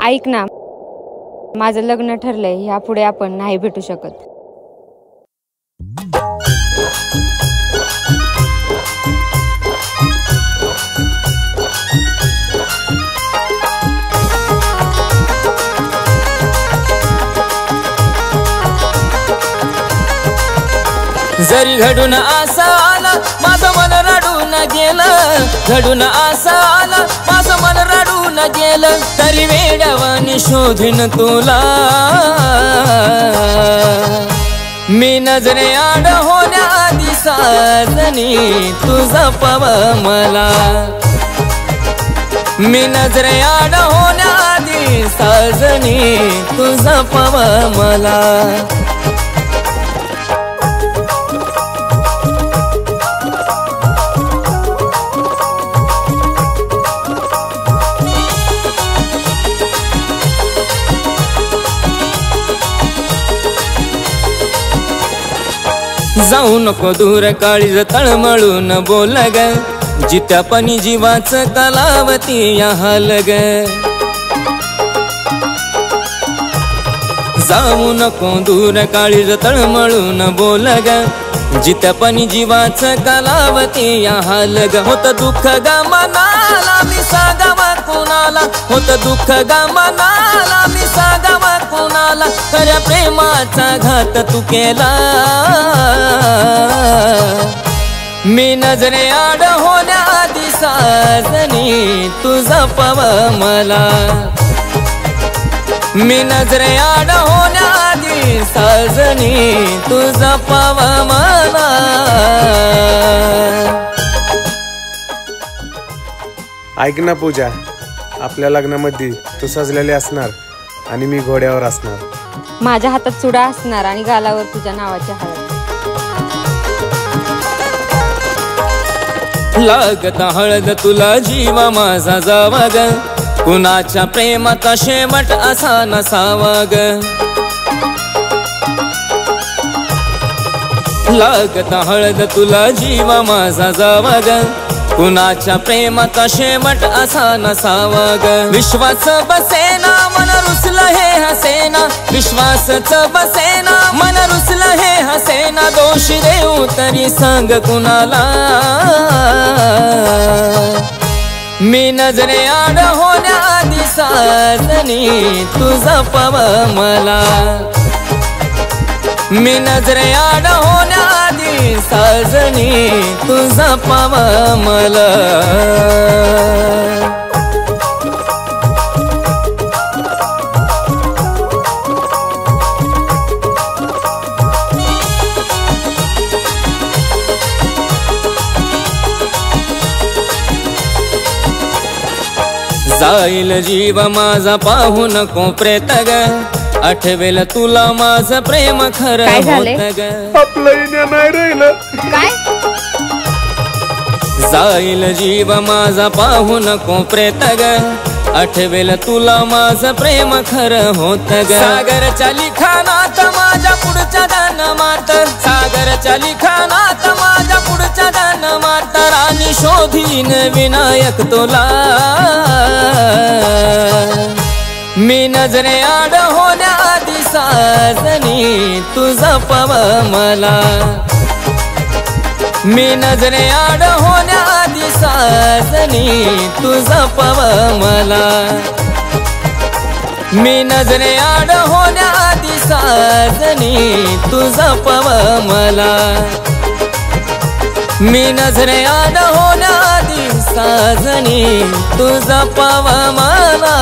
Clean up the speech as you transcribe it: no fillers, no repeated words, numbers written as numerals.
ऐक ना, माझं लग्न ठरलंय, यापुढे आपण नाही भेटू शकत. जरी घडून असा आला माझं मन रडून गेलं, घडून असा आला माझं मन रडून गेलं, तरी वेड्यावानी शोधीन तुला मी. नजरे आड होण्याआधी साजनी तुझा पव मला, मी नजरे आड होण्याआधी साजनी तुझा पव मला. जाऊ नको दूर काळीज तळमळून बोल ग, जित्यापणी जीवाचं कलावती या हाल ग. जाऊ नको दूर काळीज तळमळून बोल ग, जित्यापणी जीवाचं कलावती या हाल ग. होत दुःख ग मनाला मी सांगावा कोणाला, होत दुःख ग मनाला मी सांगावा कोणाला, खऱ्या प्रेमाचा घात तू केला मी. नजरे आड होण्याआधी साजनी तुझा पव मला, मी नजरे आड होण्याआधी साजनी तुझा पव मला. ऐक ना पूजा, आपल्या लग्नामध्ये तू सजलेली असणार आणि मी घोड्यावर असणार. माझ्या हातात चुडा असणार आणि गालावर तुझ्या नावाची हळद. लागत हळद तुला जीवा माझा जावा ग, कुणाच्या प्रेमाचा शेवट असा नसावा ग. लागत हळद तुला जीवा माझा जावा ग, कुणाच्या प्रेमाचा शेवट असा नसावा ग. विश्वास बसेना मन रुसलं हे हसेना, विश्वासच बसेना मन रुसलं हे हसेना, दोष देऊ तरी सांग कुणाला मी. नजरे आड होण्याआधी साजनी तुझा पव मला, मी नजरे आड होण्याआधी साजनी तुझा पव मला. जाईल जीव माझा पाहू नको प्रेत ग, आठवेल तुला माझं प्रेम खरं होत ग. आपलं नाही राहिलं काय? जाईल जीव माझा पाहू नको प्रेत ग, आठवेल तुला माझं प्रेम खरं होत ग. सागरच्या लिखाणात माझ्या पुढच्या गान मात, सागरच्या लिखाणात माझ्या पुढच्या गान मात, राणी शोधीन विनायक तुला मी. नजरे आड होण्याआधी साजनी तुझा पव मला, मी नजरे आड होण्याआधी साजनी तुझा पव मला, मी नजरे आड होण्याआधी साजनी तुझा पव मला, मी नजरे आड होण्याआधी साजनी तुझा पव मला.